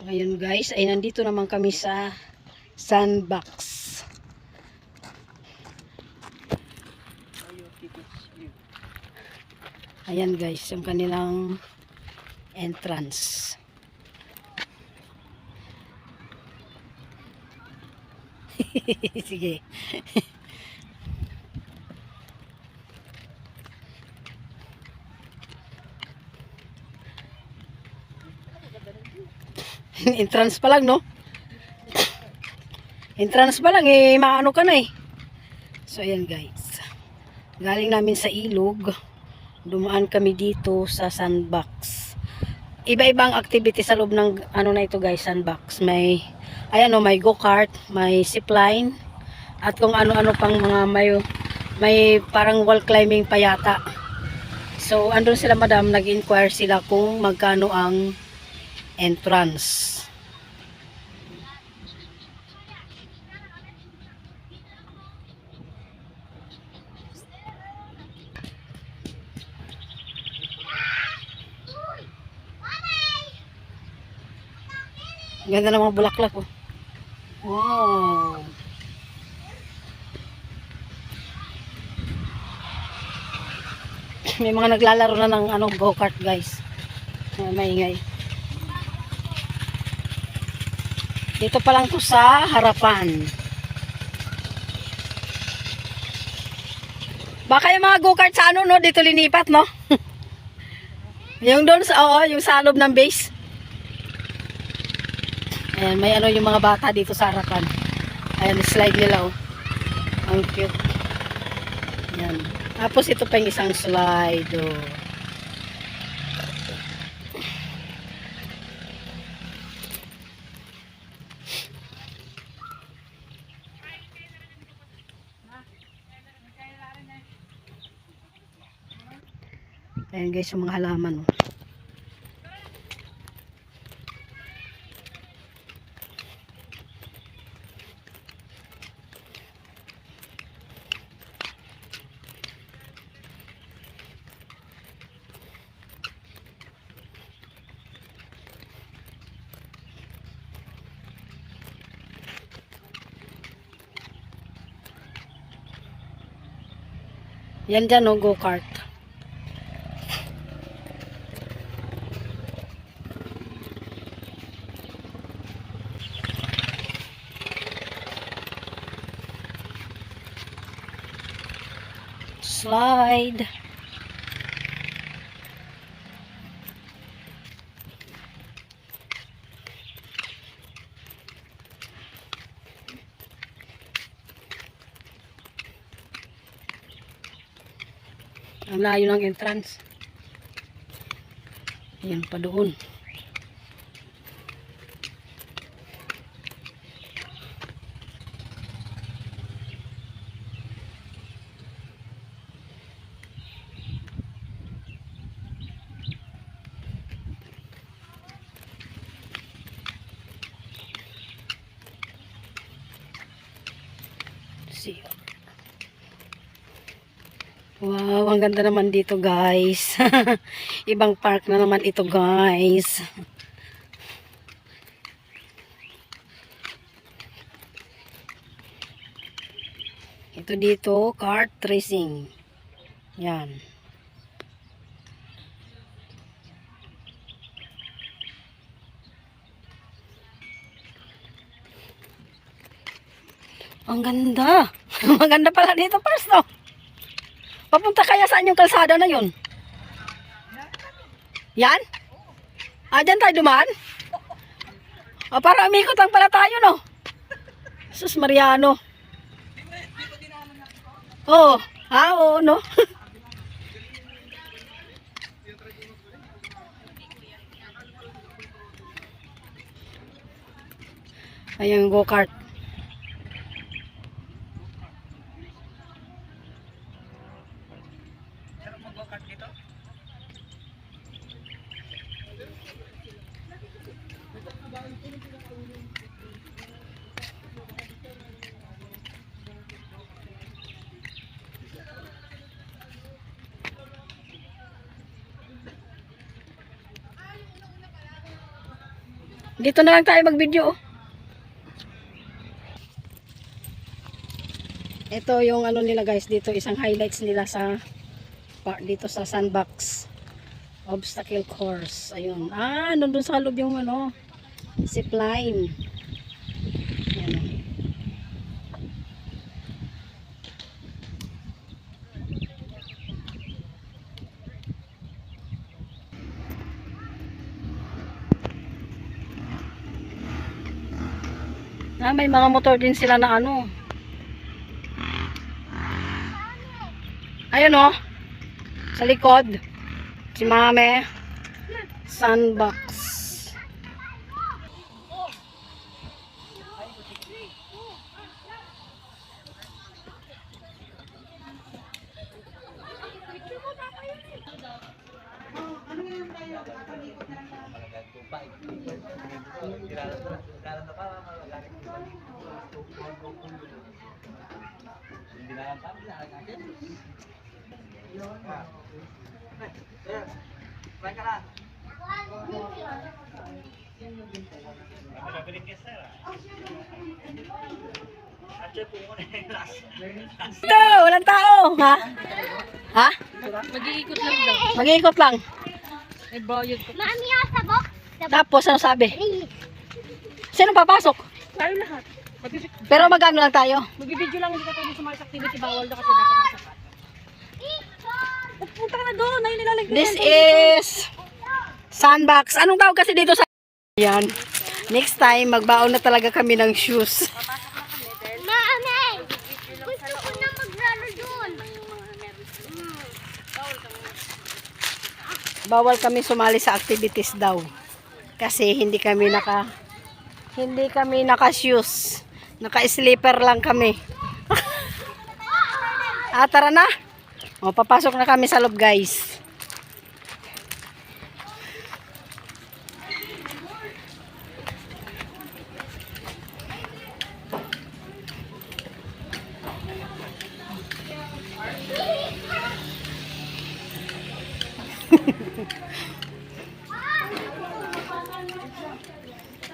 Ngayon guys, ay nandito naman kami sa sandbox. Ayan guys, yung kanilang entrance. Sige. Entrance pa lang, no? Entrance pa lang, eh, maano ka na eh. So, ayan guys. Galing namin sa ilog. Dumaan kami dito sa sandbox. Iba-ibang activity sa loob ng ano na ito guys, sandbox. May, ayan o, may go-kart, may zipline, at kung ano-ano pang mga may parang wall climbing pa yata. So, andun sila madam, nag-inquire sila kung magkano ang entrance. Ganda ng mga bulaklak oh. Wow. May mga naglalaro na ng ano, go-kart guys. Maingay. Dito pa lang to sa harapan. Baka yung mga go-kart sa ano no, dito linipat no. Yung doon sa oo, yung sa loob ng base. Ayan, may ano yung mga bata dito sa harapan. Ayan, slide nila oh. Ang cute. Ayan. Tapos ito pa yung isang slide oh. Ayan guys, yung mga halaman oh. Yan dyan oh, go-kart. Slide. Ang layo ng entrance. Ayan pa doon. See you. Wow, ang ganda naman dito guys. Ibang park na naman ito guys. Ito dito, kart racing. Yan. Ang ganda. Maganda pala dito first no. Papunta kaya saan yung kalsada na yun? Yan? Ah, dyan tayo dumaan? O, para umikot lang pala tayo, no? Sus Mariano. Oo. Ah, oo, no? Ayan, go-kart. Dito na lang tayo mag-video. Ito yung ano nila guys, dito isang highlights nila sa dito sa sandbox obstacle course. Ayun. Nandun sa loob yung ano, zipline. Ayan. May mga motor din sila na ano. Ayun oh. Sa likod. Si Mame. Sandbox. Ito, walang tao. Ha? Ha? Mag-iikot lang daw. Mag-iikot lang. May bayad ko. Mami, sabok. Tapos, ano sabi? Sino papasok? Tayo lahat. Pero magano lang tayo? Mag-video lang, hindi ka pwede sumali sa activity. Bawal na kasi dapat nakasapat. Punta ka na doon. Ayun nilalagay. This is sandbox. Anong tawag kasi dito sa... Yan. Next time, magbaon na talaga kami ng shoes. Mami, gusto ko na maglaro doon. Bawal kami sumali sa activities daw. Kasi hindi kami naka-shoes. Naka-sleeper lang kami. Tara na. Papasok na kami sa loob, guys.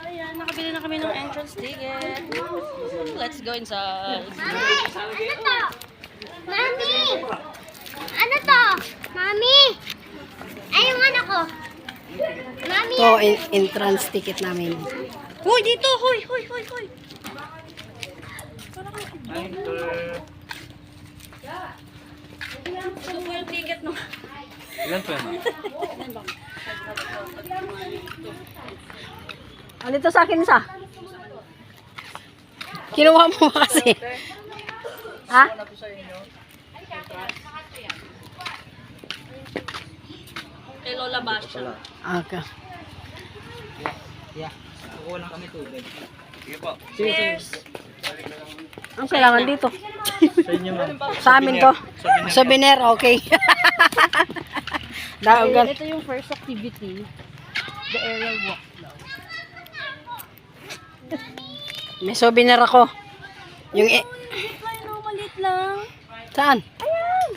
Ayan, nakabili na kami ng entrance ticket. Let's go inside. Ano to? Mami! Ano to? Mami! Ay, yung anak ko. Mami! Ito, entrance ticket namin. Hoy, dito! Hoy, hoy, hoy, hoy! Ito po yung ticket no. Ilan po yan? Dito sa akin isa. Kinuha mo kasi. Ha? Kay Lola Basha. Okay. Yeah. Kukuha lang kami tubig. Sige po. Cheers! Ang kailangan dito? Sa inyo ma'am. Sa amin to. Souvenir, okay. Daogan. Ito yung first activity. The aerial walk. May souvenir ako. Yung Malit lang. saan? Ayan!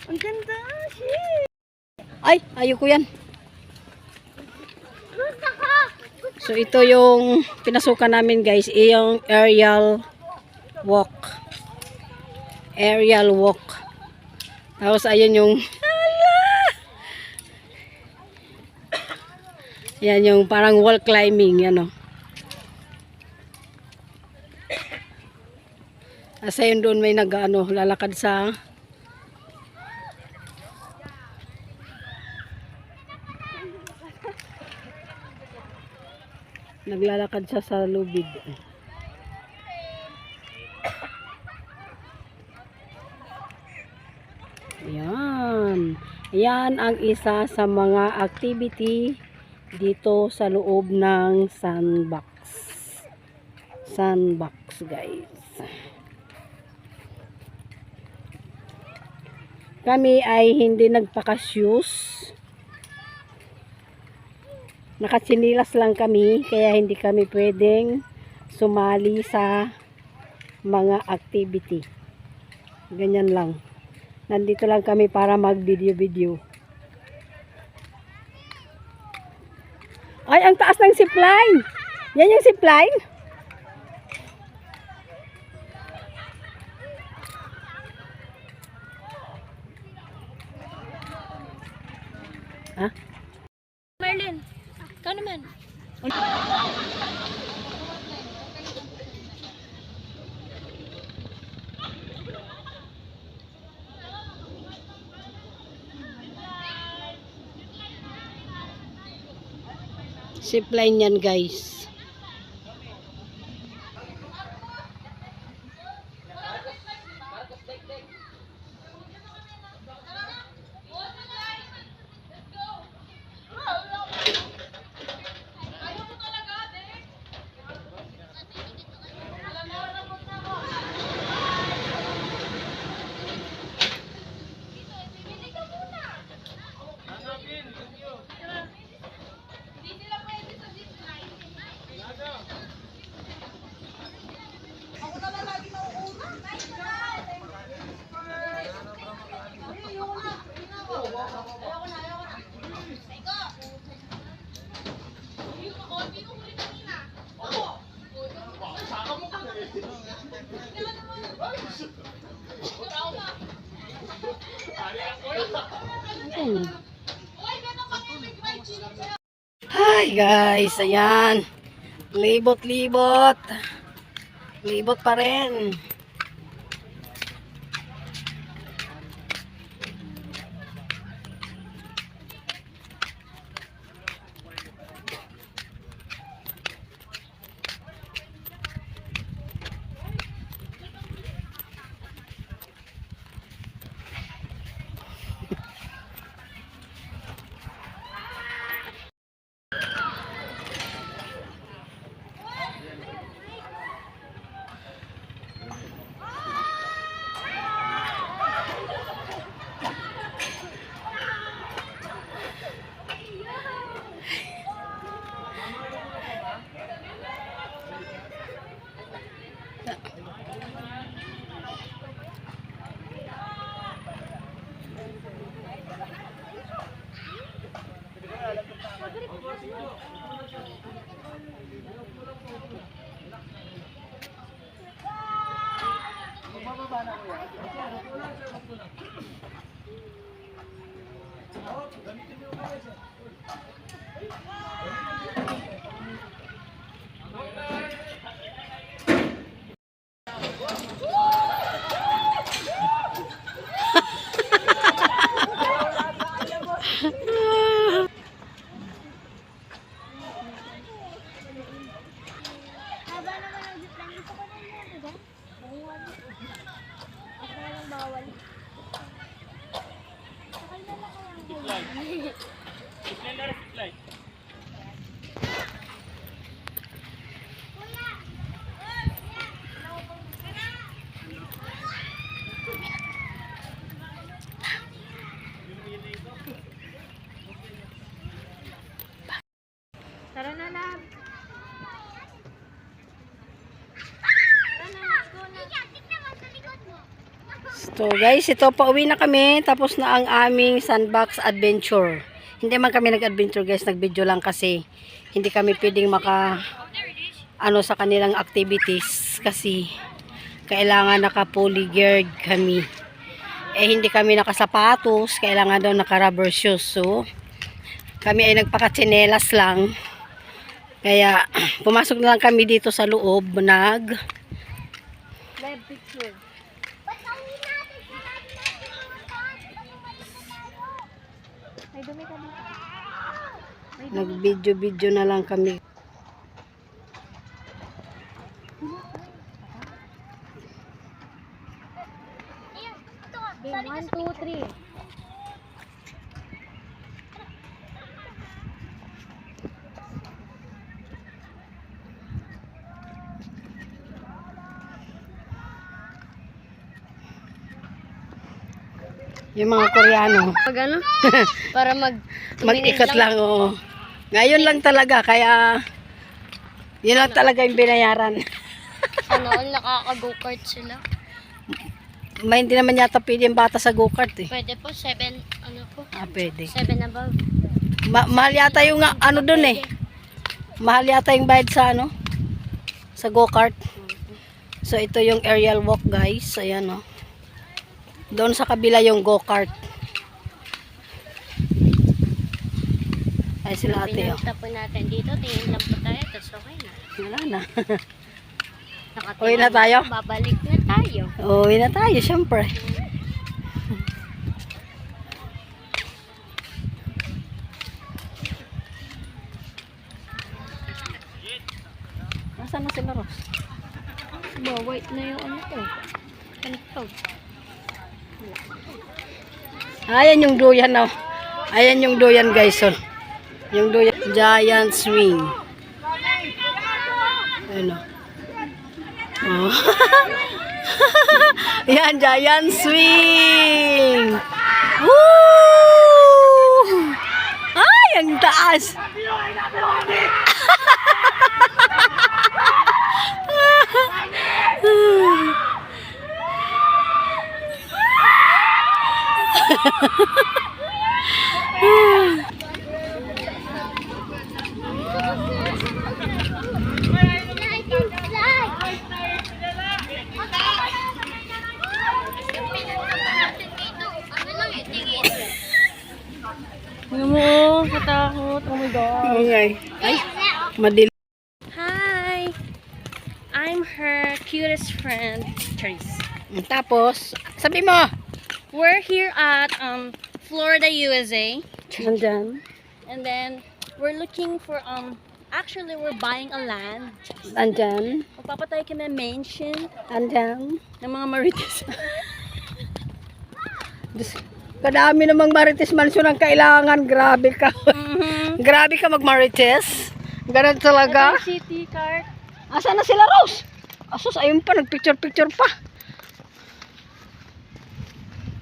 Ang ganda. Shit! Ay, ayoko yan. Gusto ko! So ito yung pinasukan namin guys, yung aerial walk. Aerial walk. Tapos ayun yung yan yung parang wall climbing, yan o. Asa yun doon may nag-ano, lalakad sa naglalakad siya sa lubid. Yan. Yan ang isa sa mga activity dito sa loob ng sandbox. Sandbox, guys. Kami ay hindi nagpaka-shoes. Nakatsinilas lang kami, kaya hindi kami pwedeng sumali sa mga activity. Ganyan lang. Nandito lang kami para mag-video-video. Ay, ang taas ng zipline. Yan yung zipline. Ha? Merlin, ikaw naman. Zipline yan, guys. Hi guys, ayan. Libot-libot. Libot pa rin. Haba naman ang zipline. Gusto ko na yun, diba? Bawal. Ako na lang bawal. Sakay na lang ako lang. Tara na, lab. So guys, ito pauwi na kami. Tapos na ang aming sandbox adventure. Hindi man kami nag-adventure guys, nag-video lang kasi hindi kami pwedeng sa kanilang activities kasi kailangan naka-fully geared kami. Hindi kami nakasapatos, kailangan daw naka-rubber shoes. So kami ay nagpaka-tsinelas lang. Kaya pumasok na lang kami dito sa loob, Live picture. May dumi ka dito. nag-video na lang kami. Game 1, 2, 3. Yung mga Koreano. Pag ano? Para Mag-ikot lang, oo. Ngayon lang talaga, kaya yun lang talaga yung binayaran. Ano, nakaka-go-kart sila. May hindi naman yata pwede yung bata sa go-kart eh. Pwede po, 7, ano po? Pwede. 7 above. Mahal yata yung ano dun eh. Mahal yata yung bayad sa ano? Sa go-kart. So ito yung aerial walk guys. Ayan o. Doon sa kabila yung go-kart. Ay sila ate o. Pinunta po natin dito. Tingin lang po tayo. Tapos okay na. Wala na. Nakatingin Uwi na tayo? Babalik na tayo. Uwi na tayo syempre. Nasaan na sila Ros? Ba, white na yung ano to. Kanitog. Ayan yung duyan na. Ayan yung duyan guys. Oh. Yung duyan. Giant swing. Ayan o. Oh. Yan, giant swing. Woo! Ay, ang taas. Ano mo? Katakot. Oh my God. Ay, madil. Hi! I'm her cutest friend, Charisse. Tapos, sabi mo. We're here at Florida, USA. Nandyan. And then, we're looking for, actually, we're buying a land. Nandyan. Magpapatay kami ng mansion Nandyan. ng mga marites. Kadami namang Marites Mansion ang kailangan. Grabe ka. Grabe ka mag-Marites. Ganun talaga. Ito yung city cart. Asa na sila Rose? Asus, ayun pa. Nagpicture-picture pa.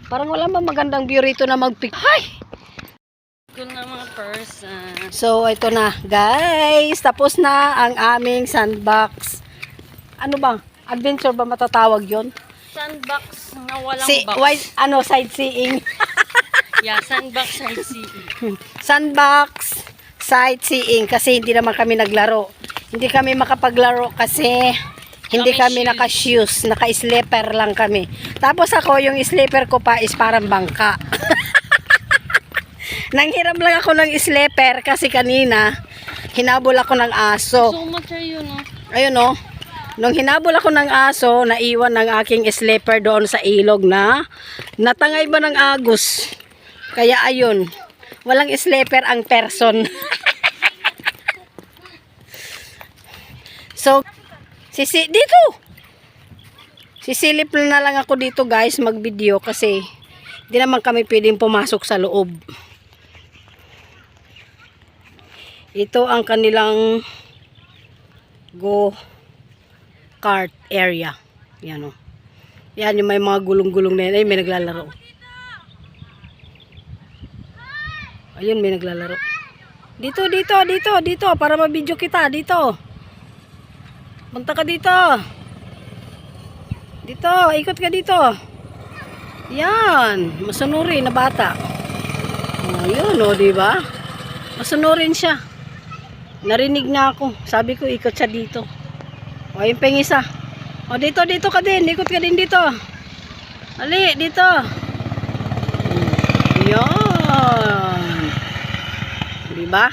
Parang wala ba magandang view rito na mag-picture. Ay! Cool na mga person. So, ito na. Guys, tapos na ang aming sandbox. Ano ba? Adventure ba matatawag yon? Sandbox na walang box. Sightseeing. Yeah, sandbox sightseeing. Sandbox sightseeing kasi hindi naman kami naglaro. Hindi kami makapaglaro kasi hindi kami naka-shoes, naka-slipper lang kami. Tapos ako, yung slipper ko pa is parang bangka. Nanghiram lang ako ng slipper kasi kanina hinabol ako ng aso. So much yun, no? Ayun oh. Nung hinabol ako ng aso, naiwan ng aking slipper doon sa ilog na natangay ba ng agos. Kaya ayun, walang slipper ang person. So, dito. Sisilip na lang ako dito guys, mag-video kasi di naman kami pwedeng pumasok sa loob. Ito ang kanilang go-kart area. Yan o. Yan yung may mga gulong-gulong na yan. Ay, may naglalaro. Ayun, may naglalaro. Dito. Para ma-video kita. Dito. Punta ka dito. Dito. Ikot ka dito. Yan. Masunurin na bata. Ayun o, diba? Masunurin siya. Narinig na ako. Sabi ko, ikot siya dito. O, yung pengisa. O, dito ka din. Ikot ka din dito. Ali, dito. Yan. Diba?